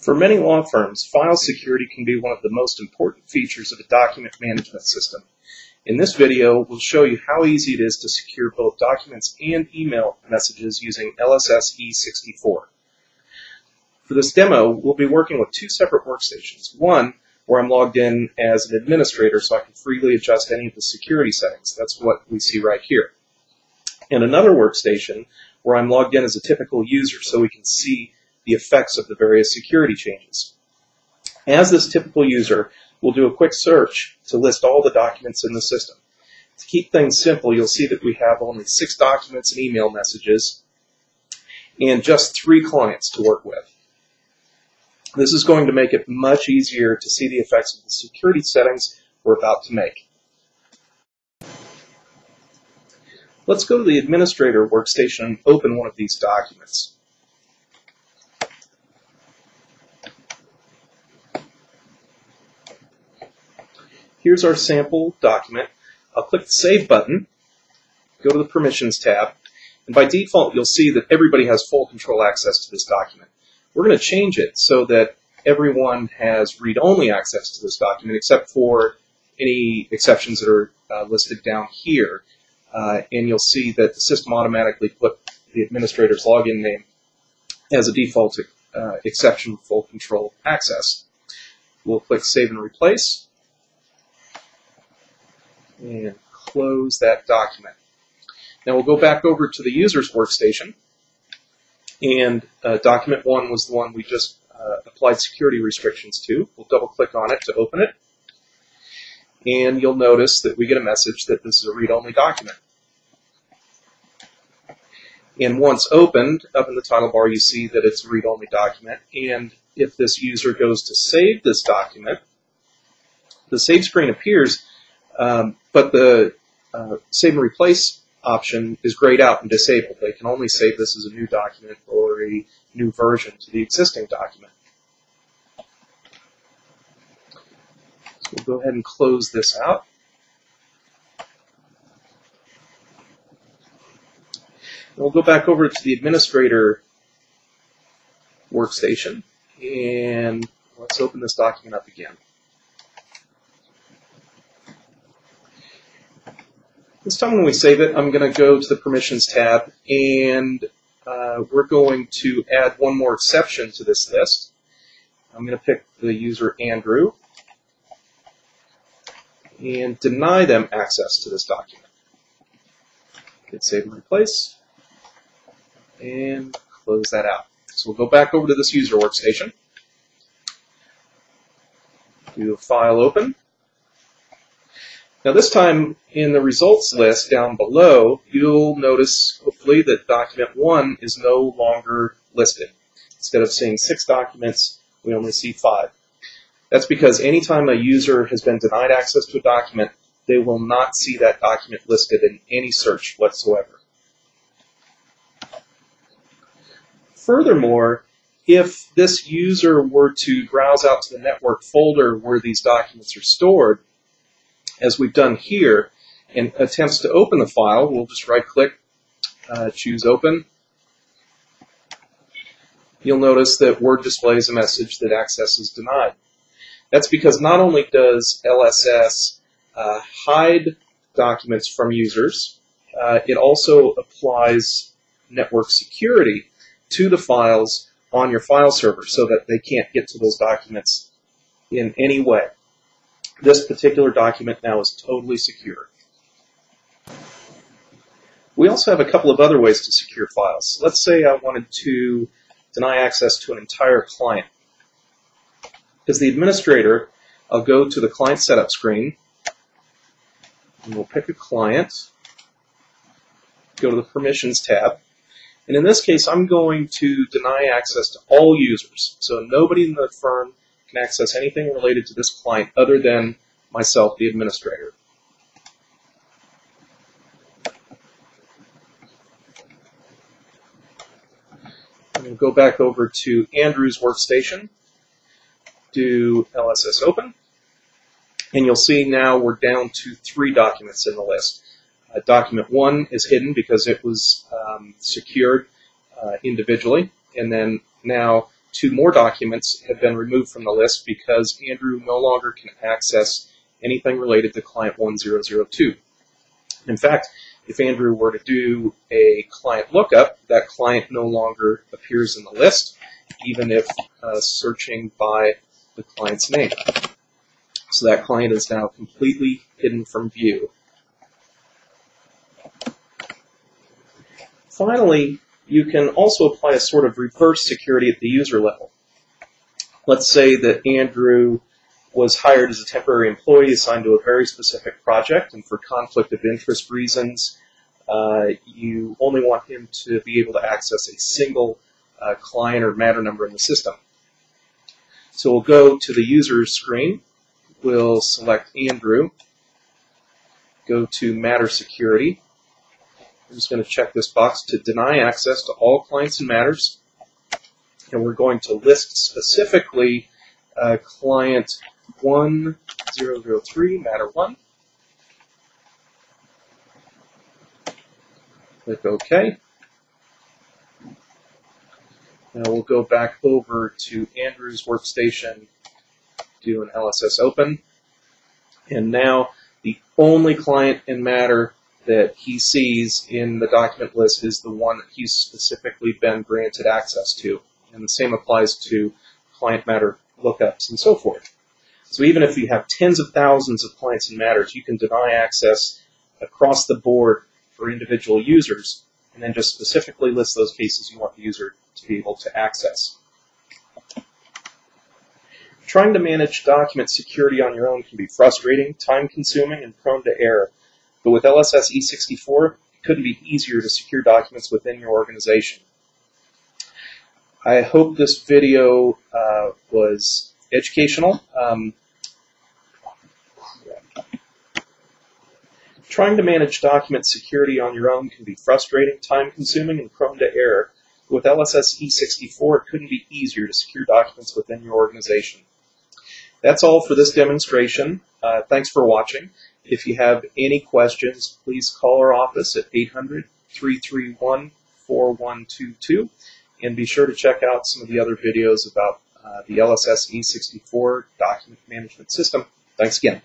For many law firms, file security can be one of the most important features of a document management system. In this video, we'll show you how easy it is to secure both documents and email messages using LSSe64. For this demo, we'll be working with two separate workstations. One, where I'm logged in as an administrator so I can freely adjust any of the security settings. That's what we see right here. And another workstation where I'm logged in as a typical user so we can see the effects of the various security changes. As this typical user, we'll do a quick search to list all the documents in the system. To keep things simple, you'll see that we have only 6 documents and email messages and just 3 clients to work with. This is going to make it much easier to see the effects of the security settings we're about to make. Let's go to the administrator workstation and open one of these documents. Here's our sample document. I'll click the Save button, go to the Permissions tab, and by default you'll see that everybody has full control access to this document. We're going to change it so that everyone has read-only access to this document except for any exceptions that are listed down here. And you'll see that the system automatically put the administrator's login name as a default exception for full control access. We'll click Save and Replace and close that document. Now we'll go back over to the user's workstation, and document 1 was the one we just applied security restrictions to. We'll double click on it to open it, and you'll notice that we get a message that this is a read-only document. And once opened, up in the title bar you see that it's a read-only document, and if this user goes to save this document, the save screen appears, but the Save and Replace option is grayed out and disabled. They can only save this as a new document or a new version to the existing document. So we'll go ahead and close this out. And we'll go back over to the administrator workstation, and let's open this document up again. This time when we save it, I'm going to go to the Permissions tab, and we're going to add one more exception to this list. I'm going to pick the user Andrew and deny them access to this document. Hit Save and Replace and close that out. So we'll go back over to this user workstation, do a file open. Now this time in the results list down below, you'll notice hopefully that document 1 is no longer listed. Instead of seeing 6 documents, we only see 5. That's because anytime a user has been denied access to a document, they will not see that document listed in any search whatsoever. Furthermore, if this user were to browse out to the network folder where these documents are stored, as we've done here, and attempts to open the file, we'll just right-click, choose Open. You'll notice that Word displays a message that access is denied. That's because not only does LSS hide documents from users, it also applies network security to the files on your file server so that they can't get to those documents in any way. This particular document now is totally secure. We also have a couple of other ways to secure files. Let's say I wanted to deny access to an entire client. As the administrator, I'll go to the client setup screen, and we'll pick a client, go to the Permissions tab, and in this case I'm going to deny access to all users. So nobody in the firm can access anything related to this client other than myself, the administrator. I'm going to go back over to Andrew's workstation, do LSS open, and you'll see now we're down to 3 documents in the list. Document 1 is hidden because it was secured individually, and then now 2 more documents have been removed from the list because Andrew no longer can access anything related to client 1002. In fact, if Andrew were to do a client lookup, that client no longer appears in the list, even if searching by the client's name. So that client is now completely hidden from view. Finally, you can also apply a sort of reverse security at the user level. Let's say that Andrew was hired as a temporary employee assigned to a very specific project, and for conflict of interest reasons, you only want him to be able to access a single client or matter number in the system. So we'll go to the user screen. We'll select Andrew, go to Matter Security. I'm just going to check this box to deny access to all clients and matters. And we're going to list specifically client 1003, matter 1. Click OK. Now we'll go back over to Andrew's workstation, do an LSS open, and now the only client and matter that he sees in the document list is the one that he's specifically been granted access to. And the same applies to client matter lookups and so forth. So even if you have tens of thousands of clients and matters, you can deny access across the board for individual users, and then just specifically list those cases you want the user to be able to access. Trying to manage document security on your own can be frustrating, time-consuming, and prone to error. But with LSSe64, it couldn't be easier to secure documents within your organization. I hope this video was educational. Trying to manage document security on your own can be frustrating, time-consuming, and prone to error. With LSSe64, it couldn't be easier to secure documents within your organization. That's all for this demonstration. Thanks for watching. If you have any questions, please call our office at 800-331-4122, and be sure to check out some of the other videos about the LSSe64 document management system. Thanks again.